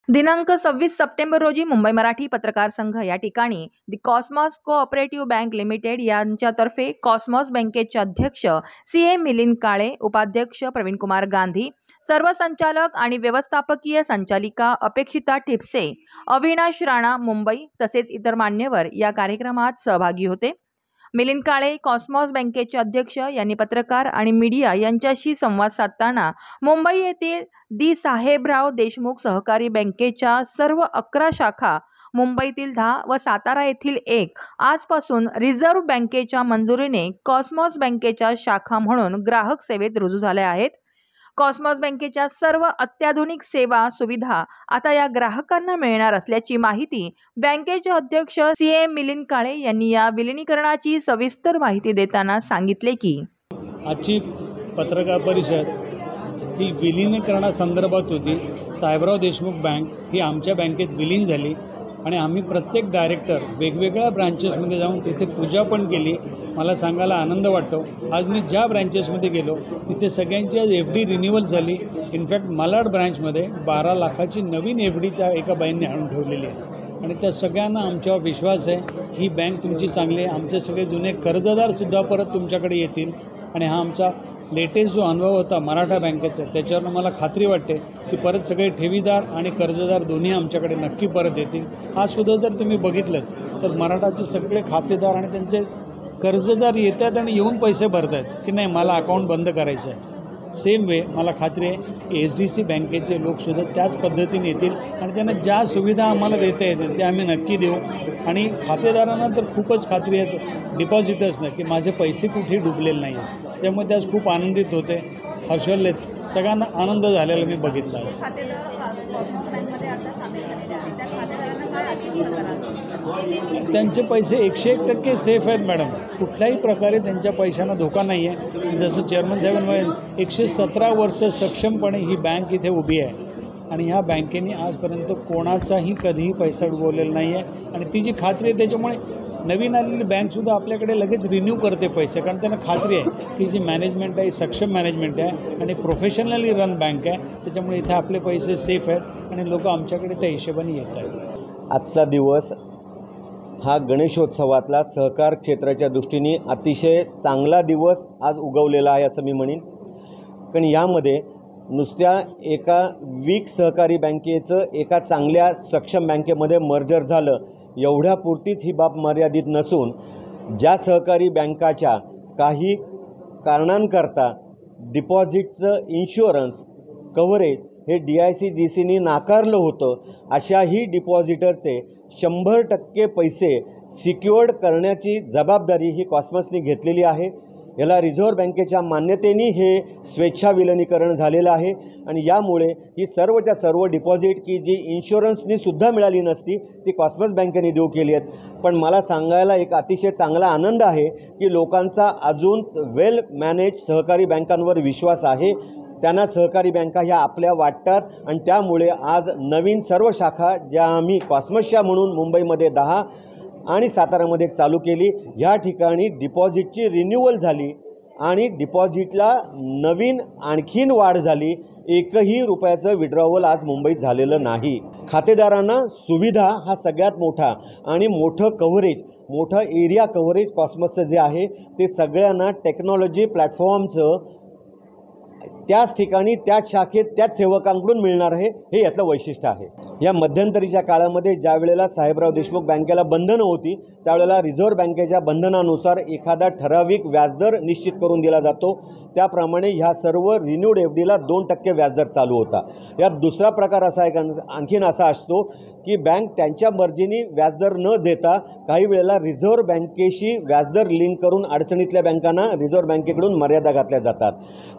दिनांक 26 सप्टेंबर रोजी मुंबई मराठी पत्रकार संघ या ठिकाणी दी कॉस्मॉस कोऑपरेटिव्ह बँक लिमिटेड यांच्यातर्फे कॉस्मॉस बँकेचे अध्यक्ष CA मिलिंद काळे, उपाध्यक्ष प्रवीणकुमार गांधी, सर्व संचालक आणि व्यवस्थापकीय संचालिका अपेक्षिता टिपसे, अविनाश राणा मुंबई तसेच इतर मान्यवर या कार्यक्रमात सहभागी होते। मिलिंद काळे कॉस्मॉस बँकेचे अध्यक्ष यांनी पत्रकार आणि मीडिया यांच्याशी संवाद साधताना मुंबई येथील दी साहेबराव देशमुख सहकारी बँकेच्या सर्व 11 शाखा, मुंबईतील 10 व सातारा येथील 1 आजपासून रिझर्व्ह बँकेच्या मंजुरीने कॉस्मॉस बँकेच्या शाखा म्हणून ग्राहक सेवेत रुजू झाल्या आहेत। कॉस्मॉस बँकेच्या सर्व अत्याधुनिक सेवा सुविधा आता या ग्राहकांना मिळणार असल्याची माहिती बँकेचे अध्यक्ष CA मिलिंद काळे यांनी या विलीनीकरणाची सविस्तर माहिती देताना सांगितले की आजची पत्रकार परिषद ही विलीनीकरणासंदर्भात होती। साहेबराव देशमुख बँक ही आमच्या बँकेत विलीन झाली आणि आम्ही प्रत्येक डायरेक्टर वेगवेगळ्या ब्रांचेसमध्ये जाऊन तिथे पूजा पण केली। मला सांगायला आनंद वाटतो, आज मी ज्या ब्रांचेसमध्ये गेलो तिथे सगळ्यांची आज FD रिन्युअल झाली। इनफॅक्ट मालाड ब्रांचमध्ये 12 लाखाची नवीन FD त्या एका बाईंनी आणून ठेवलेली आहे आणि त्या सगळ्यांना आमच्यावर विश्वास आहे ही बँक तुमची चांगली आहे। आमचे सगळे जुने कर्जदारसुद्धा परत तुमच्याकडे येतील आणि हा आमचा लेटेस्ट जो अनुभव होता मराठा बँकेचा, त्याच्यावरनं मला खात्री वाटते की परत सगळे ठेवीदार आणि कर्जदार दोन्ही आमच्याकडे नक्की परत येतील। हा सुद्धा जर तुम्ही बघितलं तर मराठाचे सगळे खातेदार आणि त्यांचे कर्जदार येतात आणि येऊन पैसे भरत आहेत की नाही मला अकाउंट बंद करायचं आहे। सेम वे मला खात्री आहे की SDC बँकेचे लोकसुद्धा त्याच पद्धतीने येतील आणि त्यांना ज्या सुविधा आम्हाला देता येतील त्या आम्ही नक्की देऊ। आणि खातेदारांना तर खूपच खात्री आहे डिपॉझिटर्सना की माझे पैसे कुठेही डुबलेले नाही आहेत, त्यामुळे ते आज खूप आनंदित होते, हर्षल्लेत, सगळ्यांना आनंद झालेला मी बघितला आहे। त्यांचे पैसे 101% सेफ आहेत मॅडम, कुठल्याही प्रकारे त्यांच्या पैशांना धोका नाही आहे। जसं चेअरमन साहेब म्हणाले 117 वर्ष सक्षमपणे ही बँक इथे उभी आहे आणि ह्या बँकेने आजपर्यंत कोणाचाही कधीही पैसा डुबवलेला नाही आहे आणि ती जी खात्री आहे त्याच्यामुळे नवीन आलेली बँकसुद्धा आपल्याकडे लगेच रिन्यू करते पैसे, कारण त्यांना खात्री आहे की जी मॅनेजमेंट आहे सक्षम मॅनेजमेंट आहे आणि प्रोफेशनली रन बँक आहे, त्याच्यामुळे इथे आपले पैसे सेफ आहेत आणि लोक आमच्याकडे त्या हिशोबाने येत आहेत। आजचा दिवस हा गणेशोत्सवातला सहकार क्षेत्राच्या दृष्टीने अतिशय चांगला दिवस आज उगवलेला आहे असं मी म्हणेन। कारण यामध्ये नुसत्या एका वीक सहकारी बँकेचं एका चांगल्या सक्षम बँकेमध्ये मर्जर झालं एवढ्यापुरतीच ही बाब मर्यादित नसून ज्या सहकारी बँकाच्या काही कारणांकरता डिपॉझिटचं इन्शुरन्स कव्हरेज हे DICGCनी नाकारलं होतं, अशाही डिपॉझिटरचे 100% पैसे सिक्युअर्ड करण्याची जबाबदारी ही कॉस्मॉसनी घेतलेली आहे। याला रिझर्व्ह बँकेच्या मान्यतेने हे स्वेच्छा विलीनीकरण झालेलं आहे आणि यामुळे ही सर्वच्या सर्व डिपॉझिट की जी इन्शुरन्सनी सुद्धा मिळाली नसती ती कॉस्मॉस बँकेने देऊ केली आहेत। पण मला सांगायला एक अतिशय चांगला आनंद आहे की लोकांचा अजून वेल मॅनेज सहकारी बँकांवर विश्वास आहे, त्यांना सहकारी बँका ह्या आपल्या वाटतात आणि त्यामुळे आज नवीन सर्व शाखा ज्या आम्ही कॉस्मॉसच्या म्हणून मुंबईमध्ये 10 आणि सातारामध्ये चालू केली, ह्या ठिकाणी डिपॉझिटची रिन्युअल झाली आणि डिपॉझिटला नवीन आणखीन वाढ झाली। एकही रुपयाचं विड्रॉवल आज मुंबईत झालेलं नाही। खातेदारांना सुविधा हा सगळ्यात मोठा आणि मोठं कव्हरेज, मोठं एरिया कव्हरेज कॉस्मॉसचं जे आहे ते सगळ्यांना टेक्नॉलॉजी प्लॅटफॉर्मचं त्याच ठिकाणी त्याच शाखेत त्याच सेवकांकडून मिळणार आहे, हे यातलं वैशिष्ट्य आहे। या मध्यंतरीच्या काळामध्ये ज्या वेळेला साहेबराव देशमुख बँकेला बंधनं होती त्यावेळेला रिझर्व्ह बँकेच्या बंधनानुसार एखादा ठराविक व्याजदर निश्चित करून दिला जातो, त्याप्रमाणे ह्या सर्व रिन्यूड FDला 2% व्याजदर चालू होता। यात दुसरा प्रकार असा आहे आणखीन असा असतो की बँक त्यांच्या मर्जीने व्याजदर न देता काही वेळेला रिझर्व्ह बँकेशी व्याजदर लिंक करून अडचणीतल्या बँकांना रिझर्व्ह बँकेकडून मर्यादा घातल्या जातात।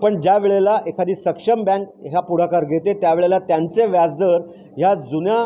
पण ज्या वेळेला एखादी सक्षम बँक ह्या पुढाकार घेते त्यावेळेला त्यांचे व्याजदर ह्या जुन्या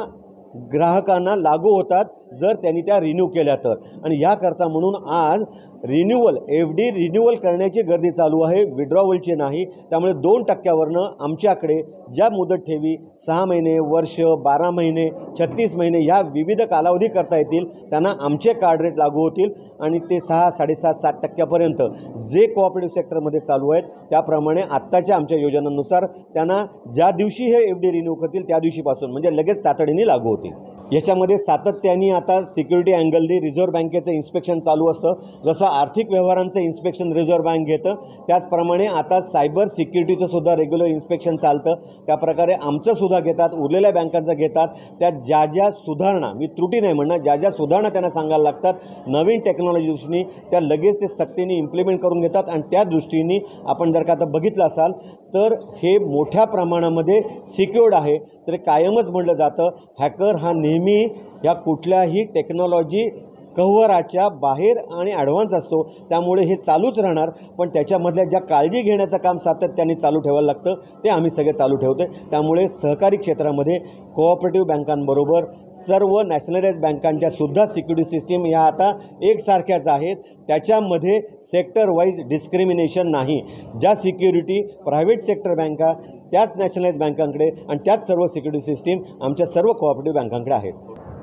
ग्राहकांना लागू होतात जर त्यांनी त्या रिन्यू केल्या तर। आणि याकरता म्हणून आज रिन्युअल FD रिन्युअल करण्याची गर्दी चालू आहे, विड्रॉवलची नाही. त्यामुळे 2% आमच्याकडे ज्या मुदत ठेवी 6 महिने, वर्ष, 12 महिने, 36 महिने ह्या विविध कालावधी करता येतील, त्यांना आमचे कार्ड रेट लागू होतील आणि ते 6, 7.5, 7% जे कोऑपरेटिव्ह सेक्टरमध्ये चालू आहेत त्याप्रमाणे आत्ताच्या आमच्या योजनांनुसार त्यांना ज्या दिवशी हे FD रिन्यू करतील त्या दिवशीपासून म्हणजे लगेच तातडीने लागू होतील. याच्यामध्ये सातत्याने आता सिक्युरिटी अँगलनी रिझर्व्ह बँकेचं इन्स्पेक्शन चालू असतं. जसं आर्थिक व्यवहारांचं इन्स्पेक्शन रिझर्व्ह बँक घेतं त्याचप्रमाणे आता सायबर सिक्युरिटीचं सुद्धा रेग्युलर इन्स्पेक्शन चालतं. त्याप्रकारे आमचं सुद्धा घेतात, उरलेल्या बँकांचं घेतात. त्यात ज्या ज्या सुधारणा, मी त्रुटी नाही म्हणणार, ज्या ज्या सुधारणा त्यांना सांगायला लागतात नवीन टेक्नॉलॉजी दृष्टीने त्या लगेच ते सक्तीने इम्प्लिमेंट करून घेतात. आणि त्या दृष्टीने आपण जर का आता बघितलं असाल तर हे मोठ्या प्रमाणामध्ये सिक्युअर्ड आहे. तर कायमच म्हटलं जातं हॅकर हा नेहमी या कुठल्याही टेक्नॉलॉजी कव्हराच्या बाहेर आणि ॲडव्हान्स असतो. त्यामुळे हे चालूच राहणार. पण त्याच्यामधल्या ज्या काळजी घेण्याचं काम सातत्याने चालू ठेवायला लागतं ते आम्ही सगळे चालू ठेवतो. त्यामुळे सहकारी क्षेत्रामध्ये कोऑपरेटिव्ह बँकांबरोबर सर्व नॅशनलाइज बँकांच्या सुद्धा सिक्युरिटी सिस्टीम या आता एकसारख्याच आहेत. त्याच्यामध्ये सेक्टर वाईज डिस्क्रिमिनेशन नाही. ज्या सिक्युरिटी प्रायव्हेट सेक्टर बँका त्याच नॅशनलाइज बँकांकडे आणि त्याच सर्व सिक्युरिटी सिस्टीम आमच्या सर्व कोऑपरेटिव्ह बँकांकडे आहेत.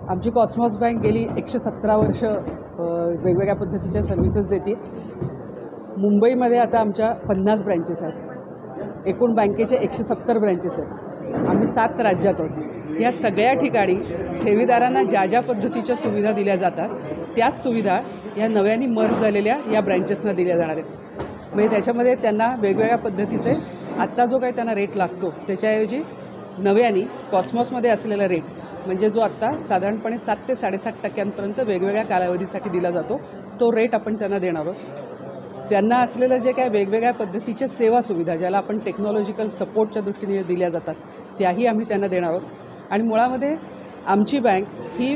आमची कॉस्मॉस बँक गेली 117 वर्ष वेगवेगळ्या पद्धतीच्या सर्व्हिसेस देते. मुंबईमध्ये आता आमच्या 50 ब्रँचेस आहेत. एकूण बँकेचे 170 ब्रँचेस आहेत. आम्ही 7 राज्यात आहोत. या सगळ्या ठिकाणी ठेवीदारांना ज्या ज्या पद्धतीच्या सुविधा दिल्या जातात त्याच सुविधा या नव्याने मर्ज झालेल्या या ब्रँचेसना दिल्या जाणार आहेत. म्हणजे त्याच्यामध्ये त्यांना वेगवेगळ्या पद्धतीचे आत्ता जो काही त्यांना रेट लागतो त्याच्याऐवजी नव्याने कॉस्मॉसमध्ये असलेला रेट म्हणजे जो आत्ता साधारणपणे 7 ते 7.5% वेगवेगळ्या कालावधीसाठी दिला जातो तो रेट आपण त्यांना देणार आहोत. त्यांना असलेलं जे काय वेगवेगळ्या पद्धतीच्या सेवा सुविधा ज्याला आपण टेक्नॉलॉजिकल सपोर्टच्या दृष्टीने दिल्या जातात त्याही आम्ही त्यांना देणार आहोत. आणि मुळामध्ये आमची बँक ही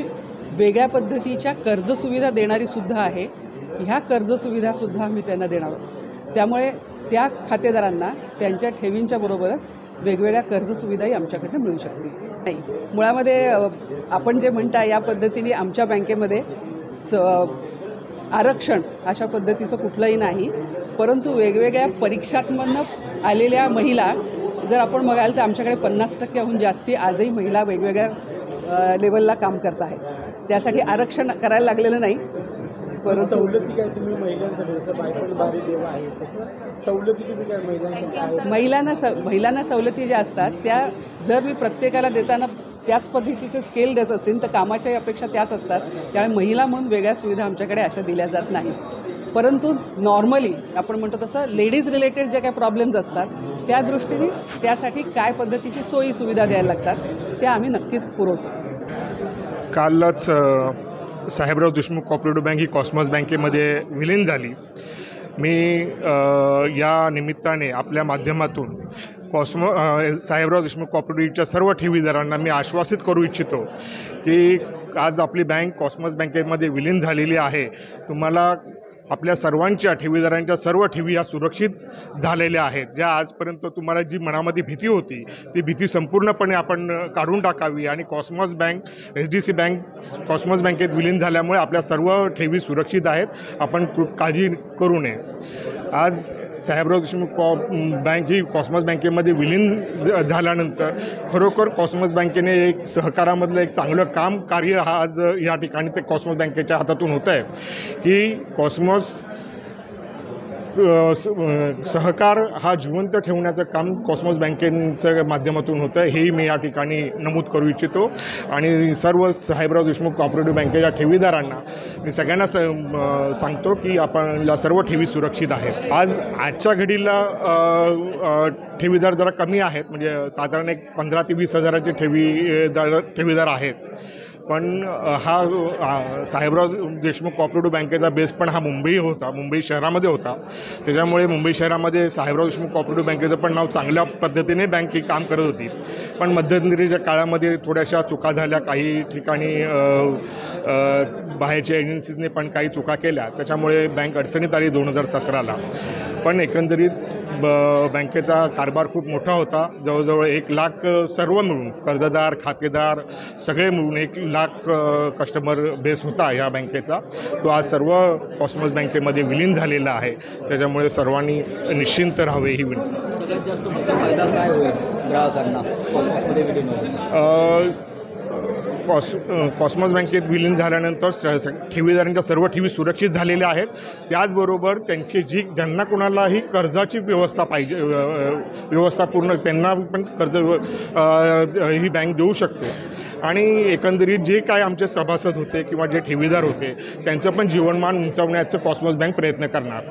वेगळ्या पद्धतीच्या कर्जसुविधा देणारीसुद्धा आहे. ह्या कर्जसुविधासुद्धा आम्ही त्यांना देणार आहोत. त्यामुळे त्या खातेदारांना त्यांच्या ठेवींच्या बरोबरच वेगवेगळ्या कर्जसुविधाही आमच्याकडनं मिळू शकतील. नाही, मुळामध्ये आपण जे म्हणता या पद्धतीने आमच्या बँकेमध्ये आरक्षण अशा पद्धतीचं कुठलंही नाही. परंतु वेगवेगळ्या परीक्षांमधनं आलेल्या महिला जर आपण बघाल तर आमच्याकडे 50%हून जास्ती आजही महिला वेगवेगळ्या लेवलला काम करत आहेत. त्यासाठी आरक्षण करायला लागलेलं नाही. परंतु सवलती काय तुम्ही महिलांसाठी जसं बायकोला बारी देवा आहे तसं सवलती तुम्ही काय महिलांसाठी महिलांना सवलती ज्या असतात त्या जर मी प्रत्येकाला देताना त्याच पद्धतीचे स्केल देत असेल तर कामाच्या अपेक्षा त्याच असतात. त्यामुळे महिला म्हणून वेगळ्या सुविधा आमच्याकडे अशा दिल्या जात नाहीत. परंतु नॉर्मली आपण म्हणतो तसं लेडीज रिलेटेड जे काही प्रॉब्लेम्स असतात त्या दृष्टीने त्यासाठी काय पद्धतीची सोयी सुविधा द्यायला लागतात त्या आम्ही नक्कीच पुरवतो. कालच साहेबराव देशमुख कोऑपरेटिव्ह बँक ही कॉस्मॉस बँकेमध्ये विलीन झाली. मी या निमित्ताने आपल्या माध्यमातून साहेबराव देशमुख कोऑपरेटिव्हच्या सर्व ठेवीदारांना मी आश्वासित करू इच्छितो की आज आपली बँक कॉस्मॉस बँकेमध्ये विलीन झालेली आहे. तुम्हाला आपल्या सर्वांच्या ठेवीदारांच्या सर्व ठेवी ह्या सुरक्षित झालेल्या आहेत. ज्या आजपर्यंत तुम्हाला जी मनामध्ये भीती होती ती भीती संपूर्णपणे आपण काढून टाकावी आणि Cosmos bank HDFC bank Cosmos बँकेत विलीन झाल्यामुळे आपल्या सर्व ठेवी सुरक्षित आहेत. आपण काळजी करू नये. आज साहेबराव देशमुख बँक ही कॉस्मॉस बँकेमध्ये विलीन झाल्यानंतर खरोखर कॉस्मॉस बँकेने एक सहकारामधलं एक चांगलं कार्य हा आज या ठिकाणी ते कॉस्मॉस बँकेच्या हातातून होतं आहे की कॉस्मॉस सहकार हा जिवंत ठेवण्याचं काम कॉस्मॉस बँकेच्या माध्यमातून होतं आहे हेही मी या ठिकाणी नमूद करू इच्छितो. आणि सर्व साहेबराव देशमुख कोऑपरेटिव्ह बँकेच्या ठेवीदारांना मी सगळ्यांना सांगतो की आपण या सर्व ठेवी सुरक्षित आहेत. आजच्या घडीला ठेवीदार जरा कमी आहेत. म्हणजे साधारण एक 15 ते 20 हजाराचे ठेवीदार आहेत. पण हा साहेबराव देशमुख कोऑपरेटिव्ह बँकेचा बेस पण हा मुंबई शहरामध्ये होता. त्याच्यामुळे मुंबई शहरामध्ये साहेबराव देशमुख कोऑपरेटिव्ह बँकेचं पण नाव चांगल्या पद्धतीने बँक ही काम करत होती. पण मध्यंतरीच्या काळामध्ये थोड्याशा चुका झाल्या. काही ठिकाणी बाहेरच्या एजन्सीजने पण काही चुका केल्या. त्याच्यामुळे बँक अडचणीत आली 2017ला. पण एकंदरीत बँकेचा कारभार खूप मोठा होता. जवळजवळ 1 लाख सर्व मिळून कर्जदार, खातेदार सगळे मिळून 1 लाख कस्टमर बेस होता या बँकेचा. तो आज सर्व कॉस्मॉस बँकेमध्ये विलीन झालेला आहे. त्याच्यामुळे सर्वांनी निश्चिंत राहावे ही विनंती. सगळ्यात जास्त मोठा फायदा काय होईल ग्राहकांना कॉस्मॉसमध्ये विलीन होण्याचा? कॉस्मॉस बँकेत विलीन झाल्यानंतर ठेवीदारांच्या सर्व ठेवी सुरक्षित झालेल्या आहेत. त्याचबरोबर त्यांची ज्यांना कोणालाही कर्जाची व्यवस्था पाहिजे, व्यवस्था पूर्ण त्यांना पण कर्ज ही बँक देऊ शकते. आणि एकंदरीत जे काय आमचे सभासद होते किंवा जे ठेवीदार होते त्यांचं पण जीवनमान उंचावण्याचं कॉस्मॉस बँक प्रयत्न करणार.